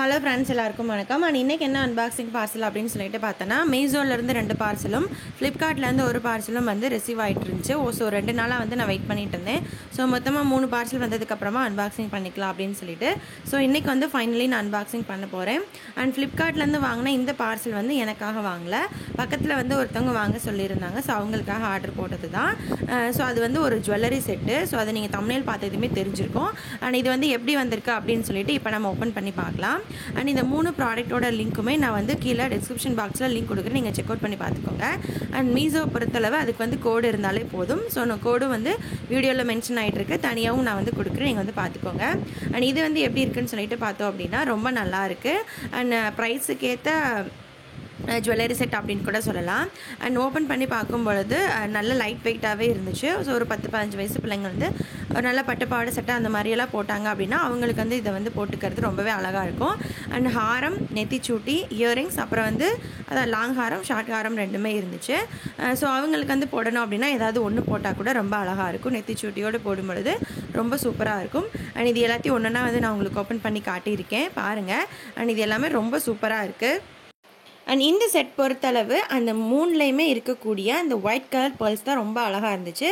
Hello friends, எல்லாருக்கும் வணக்கம். And இன்றைக்கி என்ன அன்பாக்சிங் பார்சல் அப்படின்னு சொல்லிட்டு பார்த்தோன்னா, மீஷோலேருந்து 2 பார்சலும் ஃப்ளிப்கார்ட்லேருந்து ஒரு பார்சலும் வந்து ரிசீவ் ஆகிட்டு இருந்துச்சு. ஸோ 2 நாளாக வந்து நான் வெயிட் பண்ணிட்டு இருந்தேன். ஸோ மொத்தமாக 3 பார்சல் வந்ததுக்கப்புறமா அன்பாக்சிங் பண்ணிக்கலாம் அப்படின்னு சொல்லிட்டு ஸோ இன்றைக்கி வந்து ஃபைனலி நான் அன்பாக்சிங் பண்ண போகிறேன். அண்ட் ஃப்ளிப்கார்ட்லேருந்து வாங்கின இந்த பார்சல் வந்து எனக்காக வாங்கலை, பக்கத்தில் வந்து ஒருத்தவங்க வாங்க சொல்லியிருந்தாங்க. ஸோ அவங்களுக்காக ஆர்டர் போட்டது தான். ஸோ அது வந்து ஒரு ஜுவல்லரி செட்டு. ஸோ அதை நீங்கள் தம்ப்நெயில் பார்த்ததுமே தெரிஞ்சிருக்கும். அண்ட் இது வந்து எப்படி வந்திருக்கு அப்படின்னு சொல்லிட்டு இப்போ நம்ம ஓப்பன் பண்ணி பார்க்கலாம். அண்ட் இந்த 3 ப்ராடக்ட்டோட லிங்க்குமே நான் வந்து கீழே டிஸ்கிரிப்ஷன் பாக்ஸில் லிங்க் கொடுக்குறேன், நீங்கள் செக் அவுட் பண்ணி பார்த்துக்கோங்க. அண்ட் மீஷோ பொறுத்தளவு அதுக்கு வந்து கோடு இருந்தாலே போதும். ஸோ நான் கோடு வந்து வீடியோவில் மென்ஷன் ஆகிட்டு இருக்கு, தனியாகவும் நான் வந்து கொடுக்குறேன், நீங்கள் வந்து பார்த்துக்கோங்க. அண்ட் இது வந்து எப்படி இருக்குன்னு சொல்லிட்டு பார்த்தோம் அப்படின்னா ரொம்ப நல்லா இருக்குது. அண்ட் ப்ரைஸுக்கு ஏற்ற ஜுவல்லரி செட் அப்படின்னு கூட சொல்லலாம். அண்ட் ஓப்பன் பண்ணி பார்க்கும் பொழுது நல்ல லைட் வெயிட்டாகவே இருந்துச்சு. ஸோ ஒரு 10-15 வயசு பிள்ளைங்க வந்து ஒரு நல்ல பட்டுப்பாடு சட்டை அந்த மாதிரியெல்லாம் போட்டாங்க அப்படின்னா அவங்களுக்கு வந்து இதை வந்து போட்டுக்கிறது ரொம்பவே அழகாக இருக்கும். அண்ட் ஹாரம், நெத்திச்சூட்டி, இயரிங்ஸ், அப்புறம் வந்து அதான் லாங் ஹாரம், ஷார்ட் ஹாரம் ரெண்டுமே இருந்துச்சு. ஸோ அவங்களுக்கு வந்து போடணும் அப்படின்னா ஏதாவது ஒன்று போட்டால் கூட ரொம்ப அழகாக இருக்கும். நெத்திச்சூட்டியோடு போடும் பொழுது ரொம்ப சூப்பராக இருக்கும். அண்ட் இது எல்லாத்தையும் ஒன்றுனா வந்து நான் உங்களுக்கு ஓப்பன் பண்ணி காட்டியிருக்கேன், பாருங்கள். அண்ட் இது எல்லாமே ரொம்ப சூப்பராக இருக்குது. அண்ட் இந்த செட் பொறுத்தளவு அந்த 3லேயுமே இருக்கக்கூடிய அந்த ஒயிட் கலர் பேர்ல்ஸ் தான் ரொம்ப அழகாக இருந்துச்சு.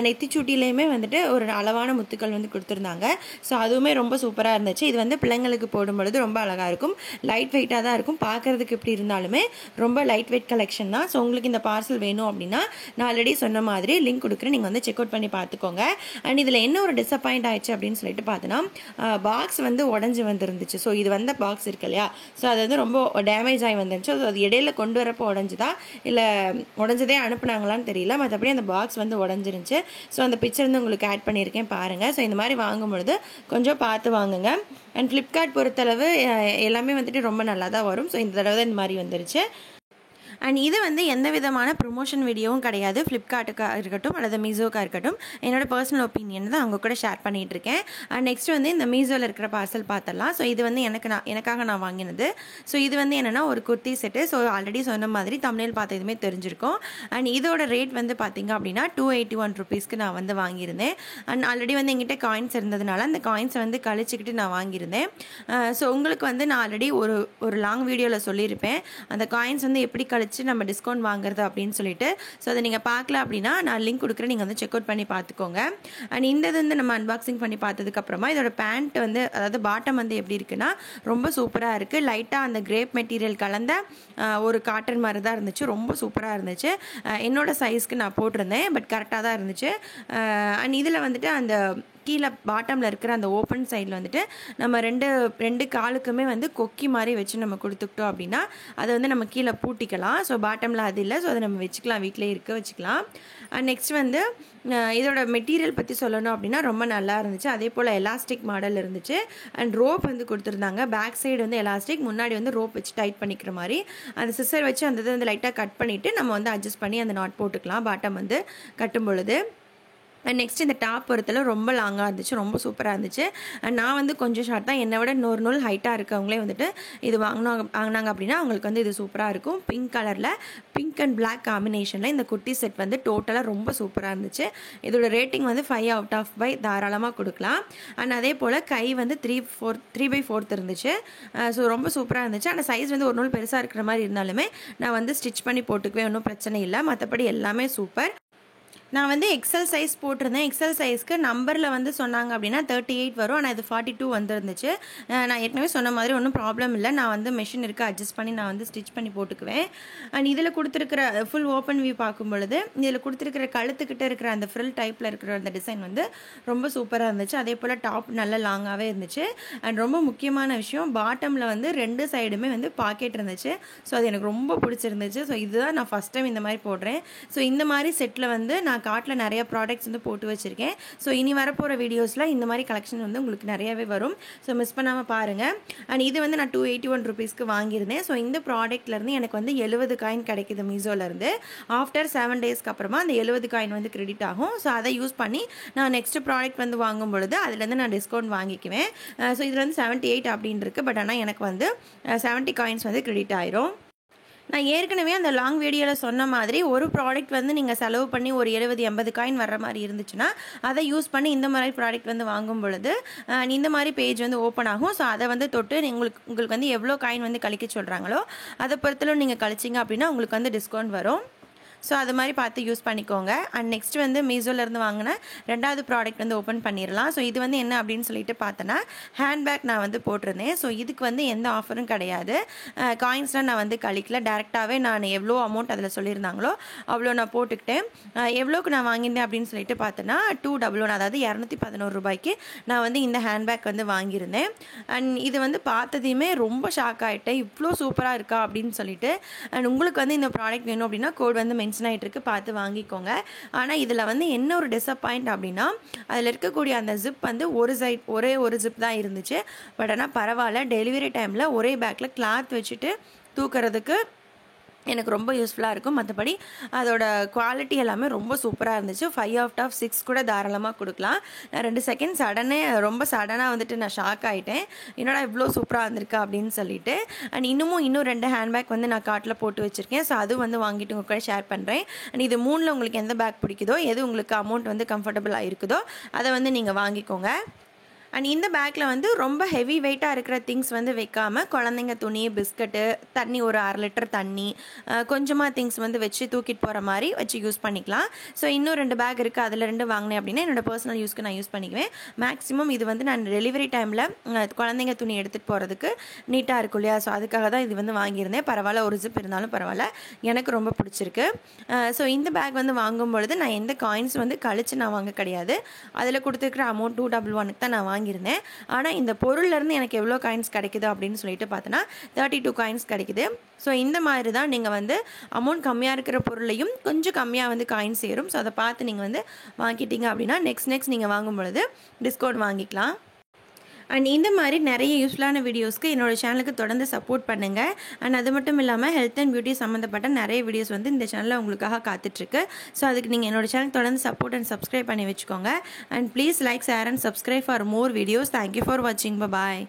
நெத்திச்சூட்டிலையுமே வந்துட்டு ஒரு அளவான முத்துக்கள் வந்து கொடுத்துருந்தாங்க. ஸோ அதுவுமே ரொம்ப சூப்பராக இருந்துச்சு. இது வந்து பிள்ளைங்களுக்கு போடும்பொழுது ரொம்ப அழகாக இருக்கும், லைட் வெயிட்டாக தான் இருக்கும். பார்க்குறதுக்கு எப்படி இருந்தாலுமே ரொம்ப லைட் வெயிட் கலெக்ஷன் தான். ஸோ உங்களுக்கு இந்த பார்சல் வேணும் அப்படின்னா நான் ஆல்ரெடி சொன்ன மாதிரி லிங்க் கொடுக்குறேன், நீங்கள் வந்து செக் அவுட் பண்ணி பார்த்துக்கோங்க. அண்ட் இதில் என்ன ஒரு டிசப்பாயிண்ட் ஆயிடுச்சு அப்படின்னு சொல்லிட்டு பார்த்தோன்னா, பாக்ஸ் வந்து உடஞ்சி வந்துருந்துச்சு. ஸோ இது வந்த பாக்ஸ் இருக்கு இல்லையா, ஸோ அது வந்து ரொம்ப டேமேஜ் ஆகி வந்துருந்துச்சு. அது இடையில கொண்டு வரப்போ உடஞ்சுதா இல்லை உடஞ்சதே அனுப்புனாங்களான்னு தெரியல, மற்றபடி அந்த பாக்ஸ் வந்து உடஞ்சிருந்துச்சு. ஸோ அந்த பிக்சர் வந்து உங்களுக்கு ஆட் பண்ணியிருக்கேன், பாருங்கள். ஸோ இந்த மாதிரி வாங்கும்பொழுது கொஞ்சம் பார்த்து வாங்குங்க. அண்ட் ஃப்ளிப்கார்ட் பொறுத்தளவு எல்லாமே வந்துட்டு ரொம்ப நல்லா தான் வரும். ஸோ இந்த தடவை தான் இந்த மாதிரி வந்துருச்சு. அண்ட் இது வந்து எந்த விதமான ப்ரொமோஷன் வீடியோவும் கிடையாது. ஃப்ளிப்கார்ட்டுக்காக இருக்கட்டும் அல்லது மீஷோக்காக இருக்கட்டும், என்னோட பர்சனல் ஒப்பீனியன் தான் அவங்க கூட ஷேர் பண்ணிகிட்டு இருக்கேன். அண்ட் நெக்ஸ்ட் வந்து இந்த மீஷோவில் இருக்கிற பார்சல் பார்த்துடலாம். ஸோ இது வந்து எனக்காக நான் வாங்கினது. ஸோ இது வந்து என்னென்னா ஒரு குர்த்தி செட்டு. ஸோ ஆல்ரெடி சொன்ன மாதிரி தம்ப்நெயில் பார்த்து எதுவுமே தெரிஞ்சிருக்கும். அண்ட் இதோட ரேட் வந்து பார்த்திங்க அப்படின்னா 281 ருபீஸ்க்கு நான் வந்து வாங்கியிருந்தேன். அண்ட் ஆல்ரெடி வந்து எங்கிட்ட காயின்ஸ் இருந்ததுனால அந்த காயின்ஸை வந்து கழிச்சிக்கிட்டு நான் வாங்கியிருந்தேன். ஸோ உங்களுக்கு வந்து நான் ஆல்ரெடி ஒரு லாங் வீடியோவில் சொல்லியிருப்பேன் அந்த காயின்ஸ் வந்து எப்படி கழிச்சு நம்ம டிஸ்கவுண்ட் வாங்குறது அப்படின்னு சொல்லிட்டு. ஸோ அதை நீங்கள் பார்க்கல அப்படின்னா நான் லிங்க் கொடுக்குறேன், நீங்கள் வந்து செக் அவுட் பண்ணி பார்த்துக்கோங்க. அண்ட் இந்த வந்து நம்ம அன்பாக்சிங் பண்ணி பார்த்ததுக்கப்புறமா இதோட பேண்ட் வந்து அதாவது பாட்டம் வந்து எப்படி இருக்குன்னா ரொம்ப சூப்பராக இருக்குது. லைட்டாக அந்த கிரேப் மெட்டீரியல் கலந்த ஒரு காட்டன் மாதிரி தான் இருந்துச்சு, ரொம்ப சூப்பராக இருந்துச்சு. என்னோட சைஸ்க்கு நான் போட்டிருந்தேன், பட் கரெக்டாக தான் இருந்துச்சு. அண்ட் இதில் வந்துட்டு அந்த கீழே பாட்டமில் இருக்கிற அந்த ஓப்பன் சைடில் வந்துட்டு நம்ம ரெண்டு காலுக்குமே வந்து கொக்கி மாதிரி வச்சு நம்ம கொடுத்துக்கிட்டோம் அப்படின்னா அதை வந்து நம்ம கீழே பூட்டிக்கலாம். ஸோ பாட்டமில் அது இல்லை, ஸோ அதை நம்ம வச்சுக்கலாம், வீட்டிலே இருக்க வச்சுக்கலாம். அண்ட் நெக்ஸ்ட் வந்து இதோட மெட்டீரியல் பற்றி சொல்லணும் அப்படின்னா ரொம்ப நல்லா இருந்துச்சு. அதே போல் எலாஸ்டிக் மாடல் இருந்துச்சு. அண்ட் ரோப் வந்து கொடுத்துருந்தாங்க. பேக் சைடு வந்து எலாஸ்டிக், முன்னாடி வந்து ரோப் வச்சு டைட் பண்ணிக்கிற மாதிரி. அந்த சிசர் வச்சு அந்த இதை வந்து லைட்டாக கட் பண்ணிவிட்டு நம்ம வந்து அட்ஜஸ்ட் பண்ணி அந்த நாட் போட்டுக்கலாம் பாட்டம் வந்து கட்டும் பொழுது. அண்ட் நெக்ஸ்ட் இந்த டாப் பொறுத்தளவு ரொம்ப லாங்காக இருந்துச்சு, ரொம்ப சூப்பராக இருந்துச்சு. அண்ட் நான் வந்து கொஞ்சம் ஷார்ட் தான், என்னை விட இன்னொரு நூல் ஹைட்டாக இருக்கவங்களே வந்துட்டு இது வாங்கினாங்க அப்படின்னா அவங்களுக்கு வந்து இது சூப்பராக இருக்கும். பிங்க் கலரில் பிங்க் அண்ட் பிளாக் காம்பினேஷனில் இந்த குர்த்தி செட் வந்து டோட்டலாக ரொம்ப சூப்பராக இருந்துச்சு. இதோட ரேட்டிங் வந்து 5 out of 5 தாராளமாக கொடுக்கலாம். அண்ட் அதே போல் கை வந்து 3/4 இருந்துச்சு. ஸோ ரொம்ப சூப்பராக இருந்துச்சு. ஆனால் சைஸ் வந்து ஒரு நூல் பெருசாக இருக்கிற மாதிரி இருந்தாலுமே நான் வந்து ஸ்டிச் பண்ணி போட்டுக்குவேன், ஒன்றும் பிரச்சனை இல்லை. மற்றபடி எல்லாமே சூப்பர். நான் வந்து எக்ஸல் சைஸ் போட்டிருந்தேன். எக்ஸல் சைஸ்க்கு நம்பரில் வந்து சொன்னாங்க அப்படின்னா 38 வரும், ஆனால் இது 42 வந்துருந்துச்சு. நான் ஏற்கனவே சொன்ன மாதிரி ஒன்றும் ப்ராப்ளம் இல்லை, நான் வந்து மெஷின் இருக்க அட்ஜஸ்ட் பண்ணி நான் வந்து ஸ்டிச் பண்ணி போட்டுக்குவேன். அண்ட் இதில் கொடுத்துருக்கிற ஃபுல் ஓப்பன் வியூ பார்க்கும் பொழுது இதில் கொடுத்துருக்கிற கழுத்துக்கிட்ட இருக்கிற அந்த ஃப்ரில் டைப்பில் இருக்கிற அந்த டிசைன் வந்து ரொம்ப சூப்பராக இருந்துச்சு. அதே போல் டாப் நல்ல லாங்காகவே இருந்துச்சு. அண்ட் ரொம்ப முக்கியமான விஷயம், பாட்டமில் வந்து 2 சைடுமே வந்து பாக்கெட் இருந்துச்சு. ஸோ அது எனக்கு ரொம்ப பிடிச்சிருந்துச்சு. ஸோ இதுதான் நான் ஃபஸ்ட் டைம் இந்த மாதிரி போடுறேன். ஸோ இந்த மாதிரி செட்டில் வந்து நான் கார்ட்டில் நிறைய ப்ராடக்ட்ஸ் வந்து போட்டு வச்சுருக்கேன். ஸோ இனி வரப்போகிற வீடியோஸில் இந்த மாதிரி கலெக்ஷன் வந்து உங்களுக்கு நிறையவே வரும். ஸோ மிஸ் பண்ணாமல் பாருங்கள். அண்ட் இது வந்து நான் 281 ருபீஸ்க்கு வாங்கியிருந்தேன். ஸோ இந்த ப்ராடக்ட்லேருந்து எனக்கு வந்து 70 காயின் கிடைக்குது மீஷோலேருந்து. ஆஃப்டர் 7 டேஸ்க்கு அப்புறமா அந்த 70 காயின் வந்து கிரெடிட் ஆகும். ஸோ அதை யூஸ் பண்ணி நான் நெக்ஸ்ட் ப்ராடக்ட் வந்து வாங்கும் பொழுது அதுலேருந்து நான் டிஸ்கவுண்ட் வாங்கிக்குவேன். ஸோ இதில் வந்து 78 அப்படின்னு இருக்குது, பட் ஆனால் எனக்கு வந்து 70 காயின்ஸ் வந்து கிரெடிட் ஆயிரும். நான் ஏற்கனவே அந்த லாங் வீடியோவில் சொன்ன மாதிரி ஒரு ப்ராடக்ட் வந்து நீங்கள் செலவு பண்ணி ஒரு 70-80 காயின் வர்ற மாதிரி இருந்துச்சுன்னா அதை யூஸ் பண்ணி இந்த மாதிரி ப்ராடக்ட் வந்து வாங்கும் பொழுது இந்த மாதிரி பேஜ் வந்து ஓப்பன் ஆகும். ஸோ அதை வந்து தொட்டு உங்களுக்கு வந்து எவ்வளோ காயின் வந்து கழிக்க சொல்கிறாங்களோ அதை பொறுத்தலும் நீங்கள் கழிச்சிங்க அப்படின்னா உங்களுக்கு வந்து டிஸ்கவுண்ட் வரும். ஸோ அது மாதிரி பார்த்து யூஸ் பண்ணிக்கோங்க. அண்ட் நெக்ஸ்ட் வந்து மீஷோலேருந்து வாங்கின 2வது ப்ராடக்ட் வந்து ஓப்பன் பண்ணிடலாம். ஸோ இது வந்து என்ன அப்படின்னு சொல்லிட்டு பார்த்தோன்னா ஹேண்ட்பேக் நான் வந்து போட்டிருந்தேன். ஸோ இதுக்கு வந்து எந்த ஆஃபரும் கிடையாது. காயின்ஸ்லாம் நான் வந்து கழிக்கல, டேரெக்டாகவே நான் எவ்வளோ அமௌண்ட் அதில் சொல்லியிருந்தாங்களோ அவ்வளோ நான் போட்டுக்கிட்டேன். எவ்வளோக்கு நான் வாங்கியிருந்தேன் அப்படின்னு சொல்லிட்டு பார்த்தோன்னா 211, அதாவது 211 ரூபாய்க்கு நான் வந்து இந்த ஹேண்ட்பேக் வந்து வாங்கியிருந்தேன். அண்ட் இது வந்து பார்த்ததையுமே ரொம்ப ஷாக் ஆகிட்டேன், இவ்வளோ சூப்பராக இருக்கா அப்படின்னு சொல்லிட்டு. அண்ட் உங்களுக்கு வந்து இந்த ப்ராடக்ட் வேணும் அப்படின்னா கோட் வந்து மென்ஷன் ஆகிட்டு இருக்கு, பார்த்து வாங்கிக்கோங்க. ஆனால் இதில் வந்து என்ன ஒரு டிசப்பாயிண்ட் அப்படின்னா அதில் இருக்கக்கூடிய அந்த ஜிப் வந்து ஒரே ஒரு ஜிப் தான் இருந்துச்சு. பட் ஆனால் பரவாயில்ல, டெலிவரி டைமில் ஒரே பேக்கில் கிளாத் வச்சுட்டு தூக்கிறதுக்கு எனக்கு ரொம்ப யூஸ்ஃபுல்லாக இருக்கும். மற்றபடி அதோட குவாலிட்டி எல்லாமே ரொம்ப சூப்பராக இருந்துச்சு. 5/6 கூட தாராளமாக கொடுக்கலாம். நான் 2 செகண்ட் ரொம்ப சடனாக வந்துட்டு நான் ஷாக் ஆகிட்டேன், என்னடா இவ்வளோ சூப்பராக இருந்திருக்கா அப்படின்னு சொல்லிட்டு. அண்ட் இன்னும் 2 ஹேண்ட்பேக் வந்து நான் கார்ட்டில் போட்டு வச்சுருக்கேன். ஸோ அதுவும் வந்து வாங்கிட்டு உங்கள் கூட ஷேர் பண்ணுறேன். அண்ட் இது 3ல் உங்களுக்கு எந்த பேக் பிடிக்குதோ, எது உங்களுக்கு அமௌண்ட் வந்து கம்ஃபர்டபுளாக இருக்குதோ அதை வந்து நீங்கள் வாங்கிக்கோங்க. அண்ட் இந்த பேக்கில் வந்து ரொம்ப ஹெவி வெயிட்டாக இருக்கிற திங்ஸ் வந்து வைக்காமல் குழந்தைங்க துணி, பிஸ்கட்டு, தண்ணி, ஒரு 1/2 லிட்டர் தண்ணி, கொஞ்சமாக திங்ஸ் வந்து வச்சு தூக்கிட்டு போகிற மாதிரி வச்சு யூஸ் பண்ணிக்கலாம். ஸோ இன்னும் 2 பேக் இருக்குது, அதில் 2 வாங்கினேன் அப்படின்னா என்னோடய பர்சனல் யூஸ்க்கு நான் யூஸ் பண்ணிக்குவேன். மேக்ஸிமம் இது வந்து நான் டெலிவரி டைமில் குழந்தைங்க துணி எடுத்துகிட்டு போகிறதுக்கு நீட்டாக இருக்கும் இல்லையா, ஸோ அதுக்காக தான் இது வந்து வாங்கியிருந்தேன். பரவாயில்ல, ஒரு ஜிப் இருந்தாலும் பரவாயில்ல, எனக்கு ரொம்ப பிடிச்சிருக்கு. ஸோ இந்த பேக் வந்து வாங்கும் பொழுது நான் எந்த காயின்ஸ் வந்து கழிச்சு நான் வாங்க கிடையாது. அதில் கொடுத்துருக்குற அமௌண்ட் 211க்கு தான் நான் வாங்கியிருந்தேன். ஆனால் இந்த பொருள்லேருந்து எனக்கு எவ்வளோ காயின்ஸ் கிடைக்குது அப்படின்னு சொல்லிட்டு பார்த்தோன்னா 32 காயின்ஸ் கிடைக்குது. ஸோ இந்த மாதிரி தான் நீங்கள் வந்து அமௌண்ட் கம்மியாக இருக்கிற பொருளையும் கொஞ்சம் கம்மியாக வந்து காயின்ஸ் சேரும். ஸோ அதை பார்த்து நீங்கள் வந்து வாங்கிட்டீங்க அப்படின்னா நெக்ஸ்ட் நீங்கள் வாங்கும் பொழுது டிஸ்கவுண்ட் வாங்கிக்கலாம். அண்ட் இந்த மாதிரி நிறைய யூஸ்ஃபுல்லான வீடியோஸ்க்கு என்னோடய சேனலுக்கு தொடர்ந்து சப்போர்ட் பண்ணுங்கள். அண்ட் அது மட்டும் இல்லாமல் ஹெல்த் அண்ட் பியூட்டி சம்மந்தப்பட்ட நிறைய வீடியோஸ் வந்து இந்த சேனலில் உங்களுக்காக காத்துட்ருக்கு. ஸோ அதுக்கு நீங்கள் என்னோடய சேனல் தொடர்ந்து சப்போர்ட் அண்ட் சப்ஸ்கிரைப் பண்ணி வச்சுக்கோங்க. And please like, share and subscribe for more videos. Thank you for வாட்சிங். பாய்.